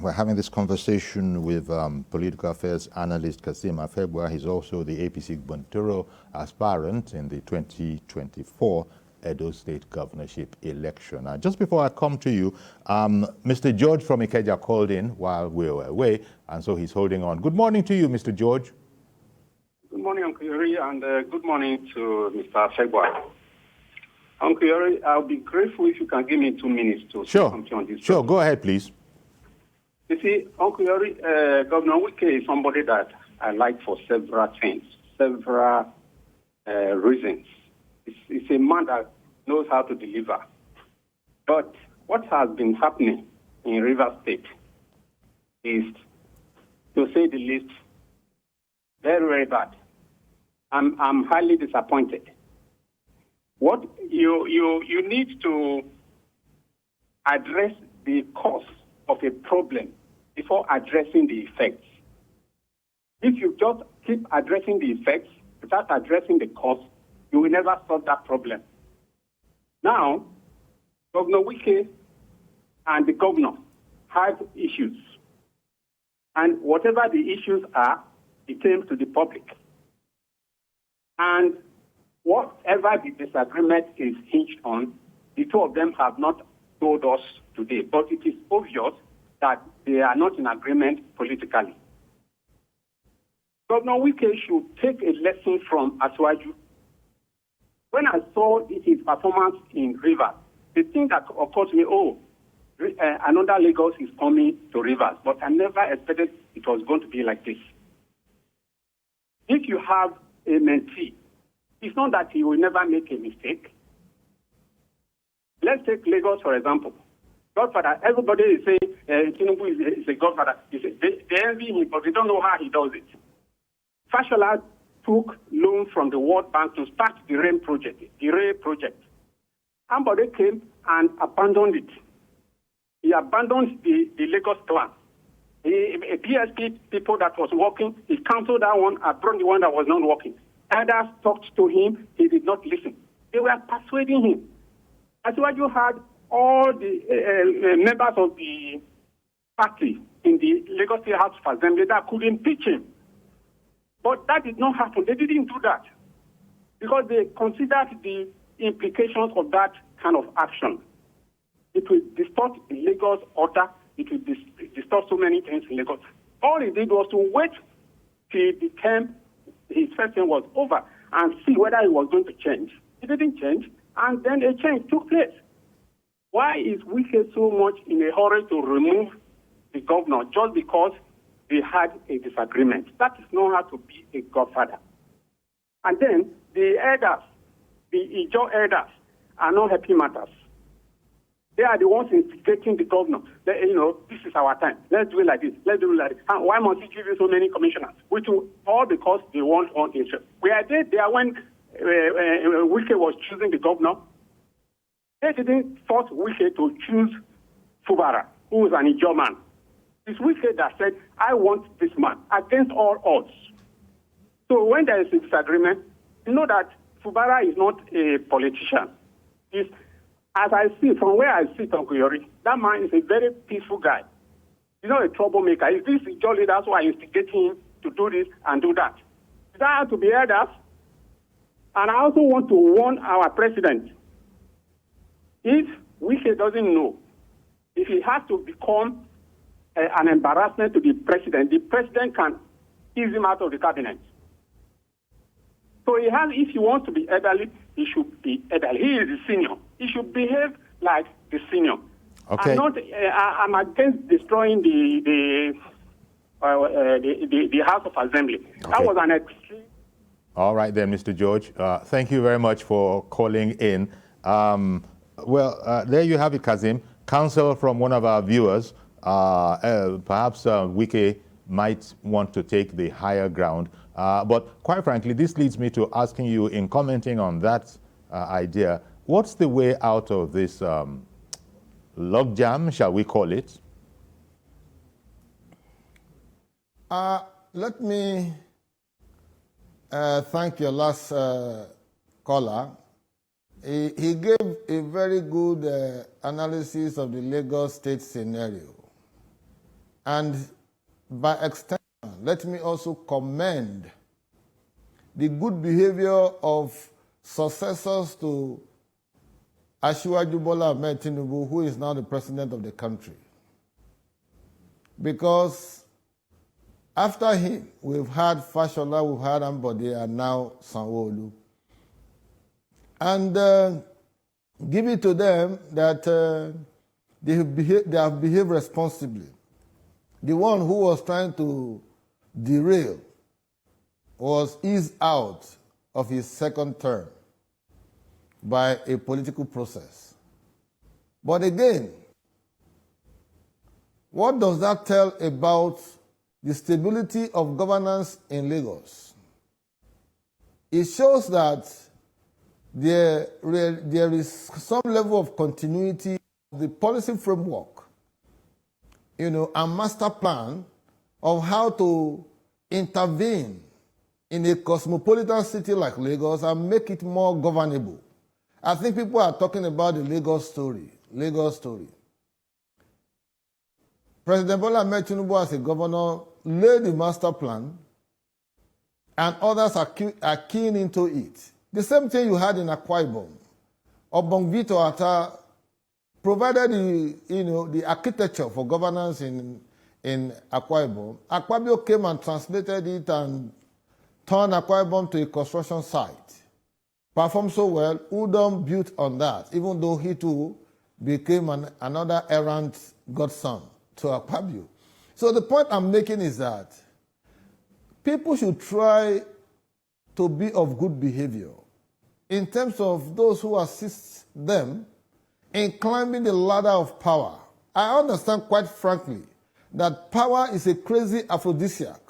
We're having this conversation with political affairs analyst Kassim Afegbua. He's also the APC Bontoro aspirant in the 2024 Edo State governorship election. Just before I come to you, Mr. George from Ikeja called in while we were away, and so he's holding on. Good morning to you, Mr. George. Good morning, Uncle Yori, and good morning to Mr. Afegbua. Uncle Yori, I'll be grateful if you can give me 2 minutes to say something on this. Sure, go ahead, please. You see, Uncle Yori, Governor Wike is somebody that I like for several things, several reasons. It's a man that knows how to deliver. But what has been happening in Rivers State is, to say the least, very, very bad. I'm highly disappointed. What you need to address the cause of a problem before addressing the effects. If you just keep addressing the effects without addressing the cause, you will never solve that problem. Now, Governor Wike and the governor have issues. And whatever the issues are, it came to the public. And whatever the disagreement is hinged on, the two of them have not told us today. But it is obvious that they are not in agreement politically. Governor Wike should take a lesson from Asiwaju. When I saw his performance in Rivers, the thing that occurred to me, another Lagos is coming to Rivers, but I never expected it was going to be like this. If you have a mentee, it's not that he will never make a mistake. Let's take Lagos, for example. Godfather, everybody is saying Tinubu is a godfather. They envy him, but they don't know how he does it. Fashola took loan from the World Bank to start the rail project. Ambode came and abandoned it. He abandoned the Lagos plan. A PSP people that was working, he canceled that one and brought the one that was not working. Others talked to him, he did not listen. They were persuading him. As what you had all the members of the party in the Lagos State House of Assembly that could impeach him. But that did not happen. They didn't do that because they considered the implications of that kind of action. It will distort the Lagos order. It will distort so many things in Lagos. All he did was to wait till the term, his first term was over, and see whether he was going to change. He didn't change, and then a change took place. Why is Wike so much in a hurry to remove the governor just because they had a disagreement? That is not how to be a godfather. And then the elders, the Ijo elders, are not happy matters. They are the ones instigating the governor. They, this is our time. Let's do it like this. Let's do it like this. And why must he give you so many commissioners? Which all because they want on interest. Were they there when Wike was choosing the governor? They didn't force Wike to choose Fubara, who is an Ijo man. It's Wike that said, I want this man against all odds. So when there is a disagreement, you know that Fubara is not a politician. As I see, from where I sit, Uncle Yori, that man is a very peaceful guy. He's not a troublemaker. Is this Ijo leaders who are instigating him to do this and do that? That has to be heard of. And I also want to warn our president. If Wike doesn't know, if he has to become an embarrassment to the president can ease him out of the cabinet. So if he wants to be elderly, he should be elderly. He is the senior. He should behave like the senior. Okay. I'm against destroying the House of Assembly. Okay. That was an extreme. All right then, Mr. George. Thank you very much for calling in. There you have it, Kassim. Counsel from one of our viewers. Perhaps Wike might want to take the higher ground. But quite frankly, this leads me to asking you, in commenting on that idea, what's the way out of this logjam, shall we call it? Let me thank your last caller. He gave a very good analysis of the Lagos State scenario. And by extension, let me also commend the good behavior of successors to Asiwaju Bola Ahmed Tinubu, who is now the president of the country. Because after him, we've had Fashola, we've had Ambode, and now Sanwo-Olu. And give it to them that they have behaved responsibly. The one who was trying to derail was eased out of his second term by a political process. But again, what does that tell about the stability of governance in Lagos? It shows that there is some level of continuity of the policy framework, and master plan of how to intervene in a cosmopolitan city like Lagos and make it more governable. I think people are talking about the Lagos story. President Bola Ahmed Tinubu as a governor laid the master plan, and others are keen into it. The same thing you had in Akwa Ibom. Obong Vito Atta provided the architecture for governance in Akwa Ibom. Akpabio came and translated it and turned Akwa Ibom to a construction site. Performed so well, Udom built on that, even though he too became another errant godson to Akpabio. So the point I'm making is that people should try to be of good behavior in terms of those who assist them in climbing the ladder of power. I understand quite frankly that power is a crazy aphrodisiac.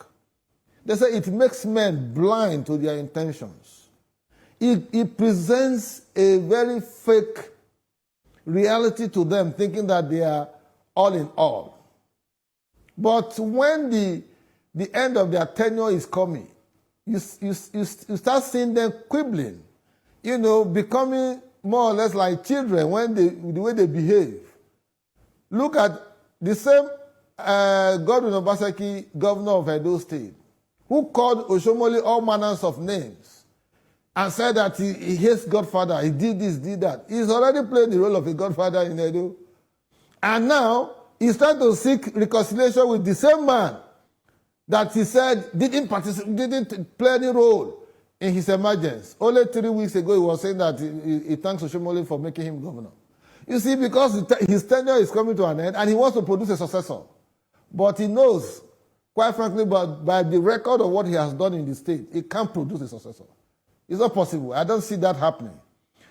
They say it makes men blind to their intentions. It presents a very fake reality to them, thinking that they are all in all. But when the end of their tenure is coming, you start seeing them quibbling, becoming more or less like children when the way they behave. Look at the same Godwin Obaseki, governor of Edo State, who called Oshomole all manners of names and said that he hates Godfather, he did this, did that. He's already played the role of a Godfather in Edo. And now he's trying to seek reconciliation with the same man that he said didn't play any role in his emergence. Only 3 weeks ago, he was saying that he thanks Oshomole for making him governor. You see, because his tenure is coming to an end and he wants to produce a successor. But he knows, quite frankly, by the record of what he has done in the state, he can't produce a successor. It's not possible. I don't see that happening.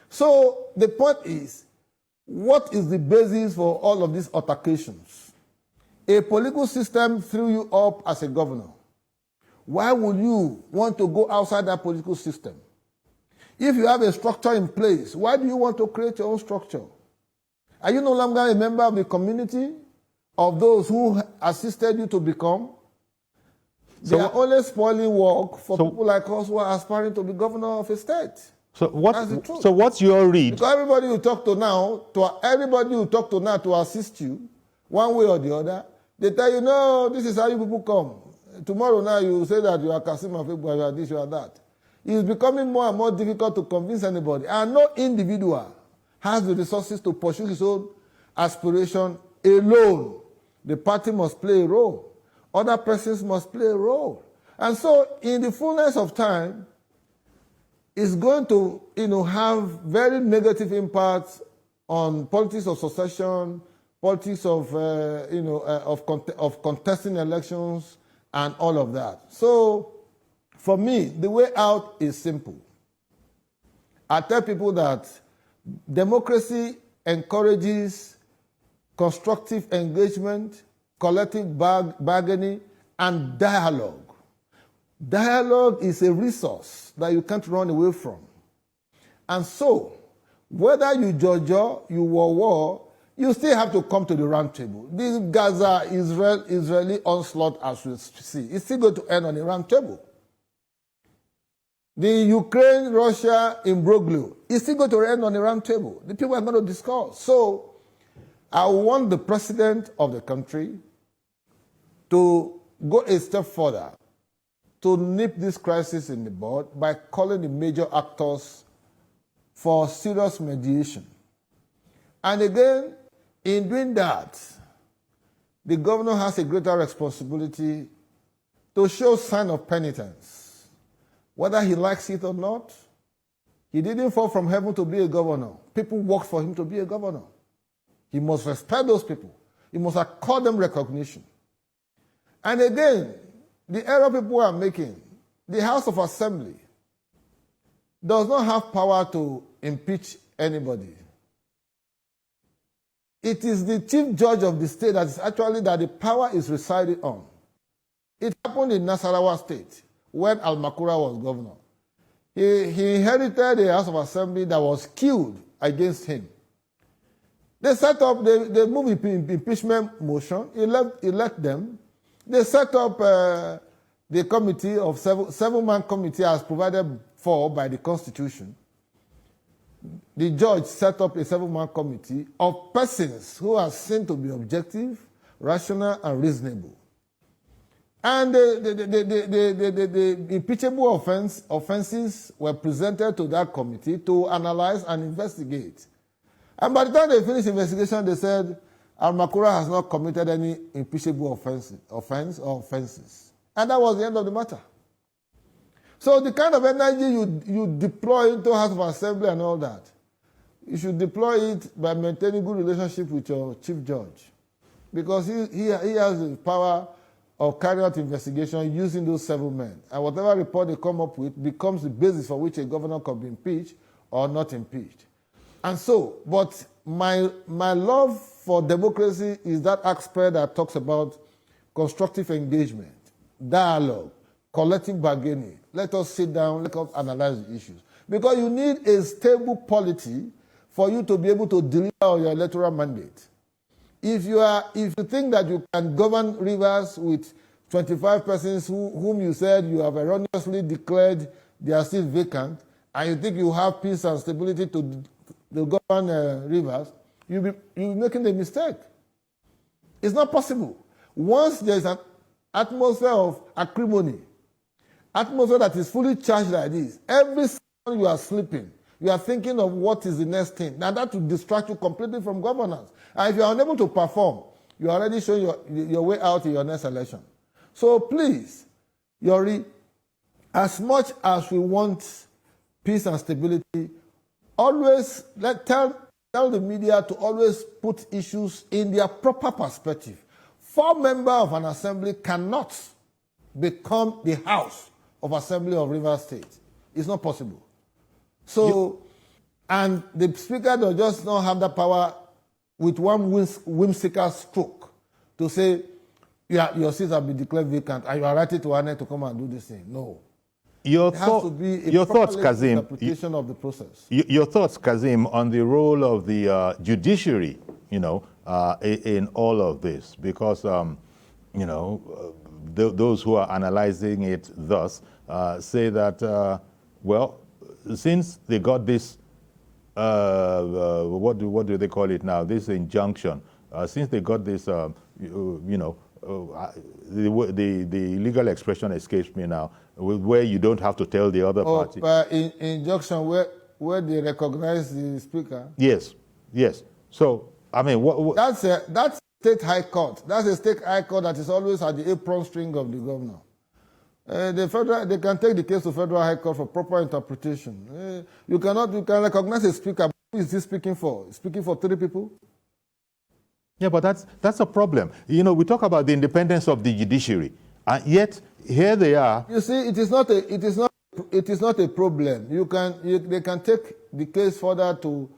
So the point is, what is the basis for all of these altercations? A political system threw you up as a governor. Why would you want to go outside that political system? If you have a structure in place, why do you want to create your own structure? Are you no longer a member of the community of those who assisted you to become? They are only spoiling work for people like us who are aspiring to be governor of a state. So what's your read? Because everybody you talk to now, to assist you, one way or the other, they tell you, no, this is how you people come. Tomorrow now you say that you are Kassim Afegbua, you are this, you are that. It's becoming more and more difficult to convince anybody. And no individual has the resources to pursue his own aspiration alone. The party must play a role. Other persons must play a role. And so, in the fullness of time, it's going to, have very negative impacts on politics of succession, politics of, of contesting elections, and all of that. So, for me, the way out is simple. I tell people that democracy encourages constructive engagement, collective bargaining, and dialogue. Dialogue is a resource that you can't run away from. And so, whether you Jojo, you war, you still have to come to the round table. This Gaza-Israeli onslaught, as we see, is still going to end on the round table. The Ukraine-Russia imbroglio is still going to end on the round table. The people are going to discuss. So, I want the president of the country to go a step further to nip this crisis in the bud by calling the major actors for serious mediation. And again, in doing that, the governor has a greater responsibility to show sign of penitence. Whether he likes it or not, he didn't fall from heaven to be a governor. People worked for him to be a governor. He must respect those people. He must accord them recognition. And again, the error people are making, the House of Assembly does not have power to impeach anybody. It is the chief judge of the state that is actually that the power is residing on. It happened in Nasarawa State when Al-Makura was governor. He inherited a House of Assembly that was killed against him. They set up, they moved impeachment motion, elect them. They set up the committee of seven-man committee as provided for by the Constitution. The judge set up a seven-man committee of persons who are seen to be objective, rational, and reasonable. And the impeachable offenses were presented to that committee to analyze and investigate. And by the time they finished investigation, they said, Al-Makura has not committed any impeachable offenses. And that was the end of the matter. So the kind of energy you deploy into House of Assembly and all that, you should deploy it by maintaining good relationship with your chief judge. Because he has the power of carrying out investigation using those seven men. And whatever report they come up with becomes the basis for which a governor can be impeached or not impeached. And so, but my love for democracy is that aspect that talks about constructive engagement, dialogue, collective bargaining. Let us sit down, let us analyze the issues. Because you need a stable polity for you to be able to deliver on your electoral mandate. If you think that you can govern Rivers with 25 persons whom you said you have erroneously declared they are still vacant, and you think you have peace and stability to govern Rivers, you'll be making a mistake. It's not possible. Once there's an atmosphere of acrimony, atmosphere that is fully charged like this, every second you are sleeping, you are thinking of what is the next thing. Now that will distract you completely from governance. And if you are unable to perform, you are already showing your way out in your next election. So please, Yori, as much as we want peace and stability, always tell the media to always put issues in their proper perspective. 4 members of an assembly cannot become the House of Assembly of Rivers State. It's not possible. So, and the speaker does just not have the power with one whimsical stroke to say, yeah, your seats have been declared vacant and you are writing to ANEC to come and do this thing. No. Your thoughts, Kassim, interpretation of the process. Your thoughts, Kassim, on the role of the judiciary, in all of this, because, those who are analyzing it thus say that, well, since they got this, what do they call it now? This injunction. Since they got this, the legal expression escapes me now, where you don't have to tell the other party. Injunction where they recognize the speaker. Yes. So I mean, that's state high court. That's a state high court that is always at the apron string of the governor. They can take the case to federal high court for proper interpretation. You can recognize a speaker. Who is he speaking for? Speaking for 3 people? Yeah, but that's a problem. We talk about the independence of the judiciary, and yet here they are. You see, it is not a problem. They can take the case further to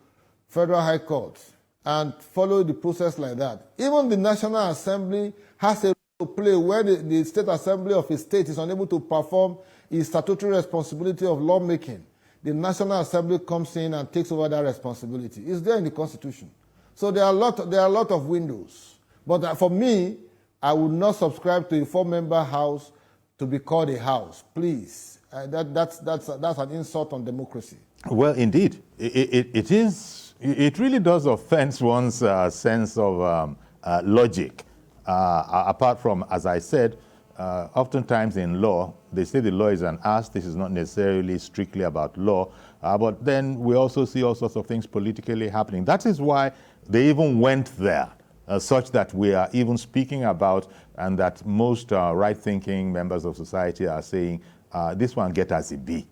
federal high court and follow the process like that. Even the National Assembly has a role to play where the State Assembly of a state is unable to perform its statutory responsibility of lawmaking. The National Assembly comes in and takes over that responsibility. It's there in the Constitution. So there are a lot of windows. But for me, I would not subscribe to a 4-member house to be called a house. Please. That's an insult on democracy. Well, indeed. It is. It really does offend one's sense of logic. apart from, as I said, oftentimes in law, they say the law is an ask. This is not necessarily strictly about law. But then we also see all sorts of things politically happening. That is why they even went there, such that we are even speaking about, and that most right-thinking members of society are saying, this one get as it be.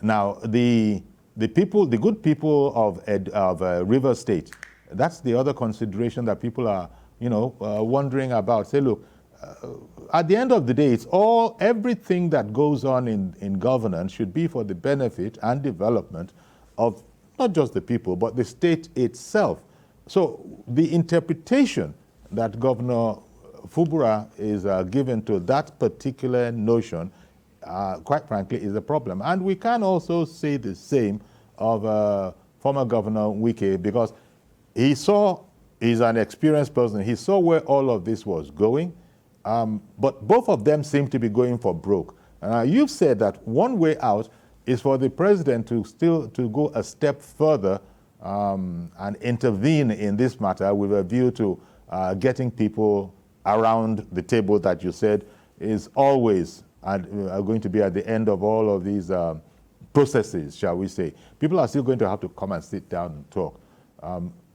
Now, the people, the good people of River State, that's the other consideration that people are, wondering about. Say, look, at the end of the day, it's everything that goes on in governance should be for the benefit and development of not just the people, but the state itself. So the interpretation that Governor Fubura is given to that particular notion, quite frankly, is a problem. And we can also say the same of former Governor Wike, because he's an experienced person. He saw where all of this was going. But both of them seem to be going for broke. You've said that one way out is for the president to go a step further and intervene in this matter with a view to getting people around the table that you said is always going to be at the end of all of these processes, shall we say. People are still going to have to come and sit down and talk.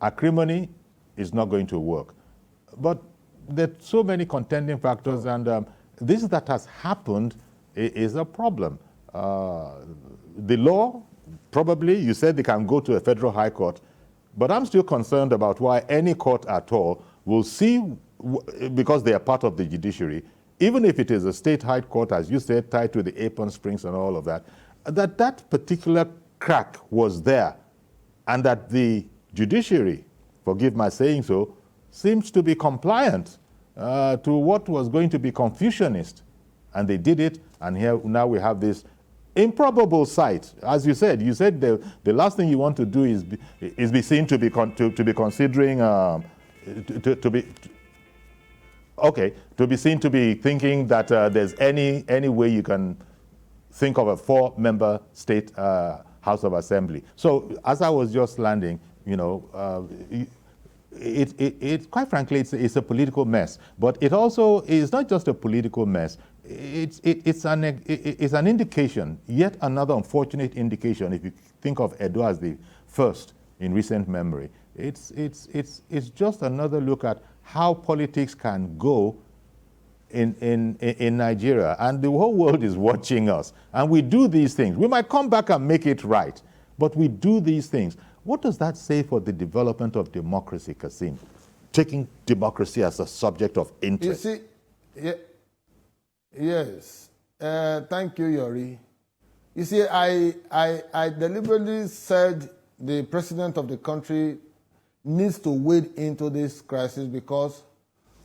Acrimony is not going to work. But there are so many contending factors, and this that has happened is a problem. The law, probably, you said they can go to a federal high court, but I'm still concerned about why any court at all will see, because they are part of the judiciary, even if it is a state high court, as you said, tied to the Apron Springs and all of that, that particular crack was there, and that the judiciary, forgive my saying so, seems to be compliant to what was going to be Confucianist. And they did it, and here now we have this improbable sight. As you said the last thing you want to do is be seen to be considering to be seen to be thinking that there's any way you can think of a 4-member state House of Assembly. So as I was just landing, it quite frankly, it's a political mess. But it also is not just a political mess. It's an indication, yet another unfortunate indication. If you think of Edo as the first in recent memory, it's just another look at how politics can go in Nigeria, and the whole world is watching us. And we do these things. We might come back and make it right, but we do these things. What does that say for the development of democracy, Kassim? Taking democracy as a subject of interest. You see, yes. Thank you, Yori. You see, I deliberately said the president of the country needs to wade into this crisis because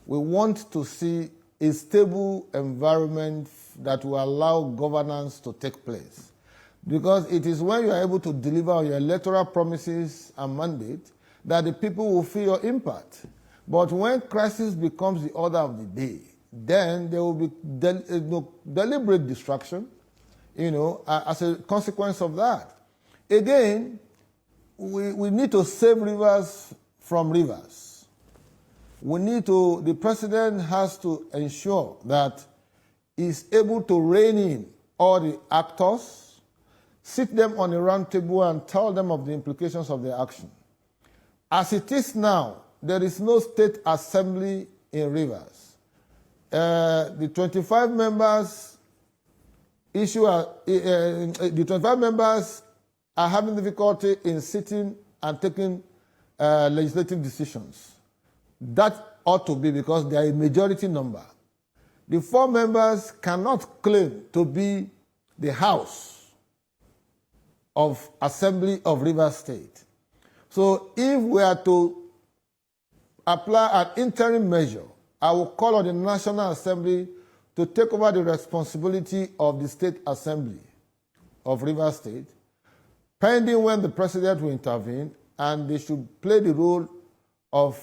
we want to see a stable environment that will allow governance to take place. Because it is when you are able to deliver on your electoral promises and mandate that the people will feel your impact. But when crisis becomes the order of the day, then there will be deliberate distraction, as a consequence of that. Again, we need to save rivers from rivers. The president has to ensure that he's able to rein in all the actors, sit them on a round table and tell them of the implications of their action. As it is now, there is no state assembly in Rivers. The 25 members are having difficulty in sitting and taking legislative decisions. That ought to be because they are a majority number. The 4 members cannot claim to be the House of Assembly of Rivers State. So if we are to apply an interim measure, I will call on the National Assembly to take over the responsibility of the State Assembly of Rivers State, pending when the president will intervene, and they should play the role of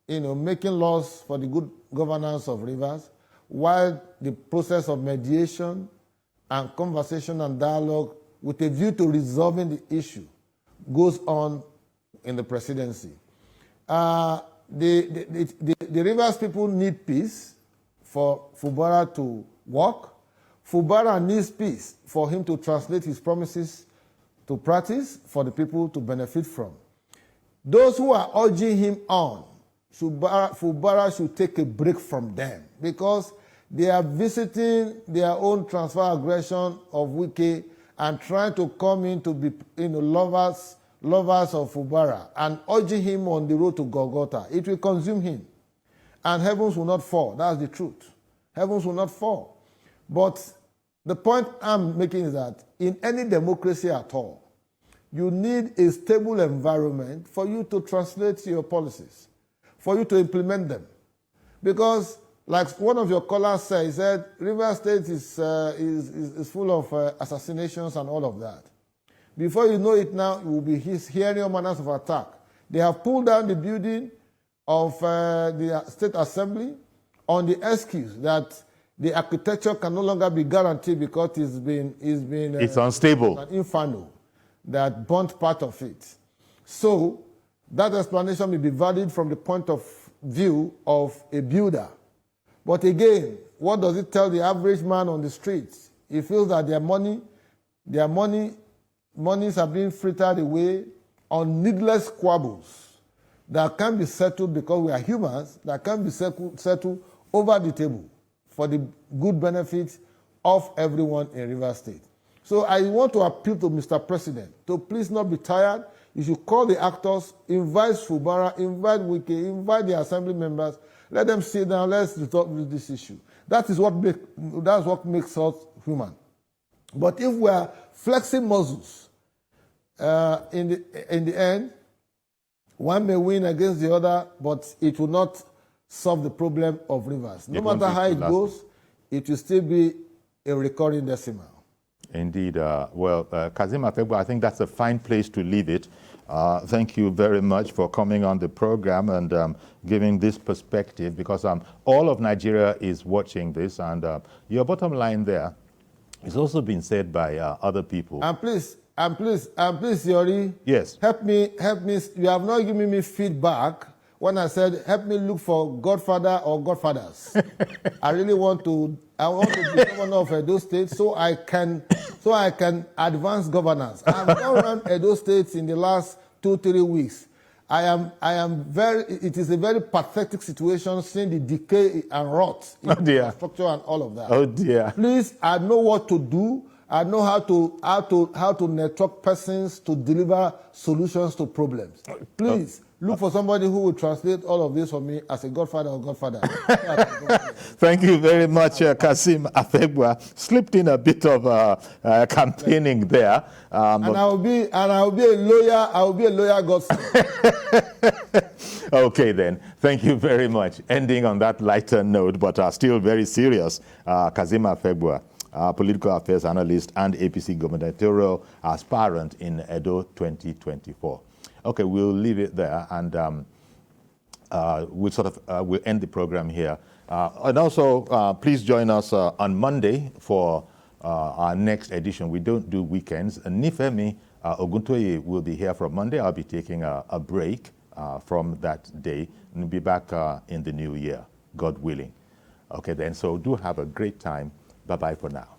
making laws for the good governance of rivers, while the process of mediation and conversation and dialogue with a view to resolving the issue goes on in the presidency. the Rivers people need peace for Fubara to work. Fubara needs peace for him to translate his promises to practice for the people to benefit from. Those who are urging him on, Fubara should take a break from them because they are visiting their own transfer aggression of Wike and trying to come in to be lovers of Fubara and urging him on the road to Golgotha. It will consume him. And heavens will not fall. That's the truth. Heavens will not fall. But the point I'm making is that in any democracy at all, you need a stable environment for you to translate your policies, for you to implement them. Because, like one of your callers said, he said, River State is full of assassinations and all of that. Before you know it now, you will be hearing all manners of attack. They have pulled down the building of the State Assembly on the excuse that the architecture can no longer be guaranteed because it's unstable. An inferno that burnt part of it. So that explanation may be valid from the point of view of a builder. But again, what does it tell the average man on the streets? He feels that their monies are being frittered away on needless squabbles that can be settled because we are humans, that can be settled over the table for the good benefit of everyone in Rivers State. So I want to appeal to Mr. President to please not be tired. You should call the actors, invite Fubara, invite Wike, invite the assembly members. Let them sit down. Let's resolve this issue. That's what makes us human. But if we are flexing muscles, in the end, one may win against the other, but it will not solve the problem of Rivers. No matter how it goes, it will still be a recurring decimal. Indeed. Kassim Afegbua, I think that's a fine place to leave it. Thank you very much for coming on the program and giving this perspective, because all of Nigeria is watching this, and your bottom line there is also been said by other people. And please, Yori. Yes. Help me. You have not given me feedback when I said, help me look for Godfather or Godfathers. I want to be governor of Edo State so I can advance governance. I've gone around Edo State in the last 2-3 weeks. It is a very pathetic situation seeing the decay and rot in infrastructure and all of that. Oh dear. Please, I know what to do. I know how to network persons to deliver solutions to problems. Please, look for somebody who will translate all of this for me as a godfather or godfather. Thank you very much, Kassim Afegbua. Slipped in a bit of campaigning there. And I will be a lawyer. I will be a lawyer godson. Okay then. Thank you very much. Ending on that lighter note, but still very serious. Kassim Afegbua, political affairs analyst and APC gubernatorial aspirant in Edo 2024. Okay, we'll leave it there, and we'll end the program here. And also, please join us on Monday for our next edition. We don't do weekends. Nifemi Oguntoye will be here from Monday. I'll be taking a break from that day, and we'll be back in the new year, God willing. Okay, then, so do have a great time. Bye-bye for now.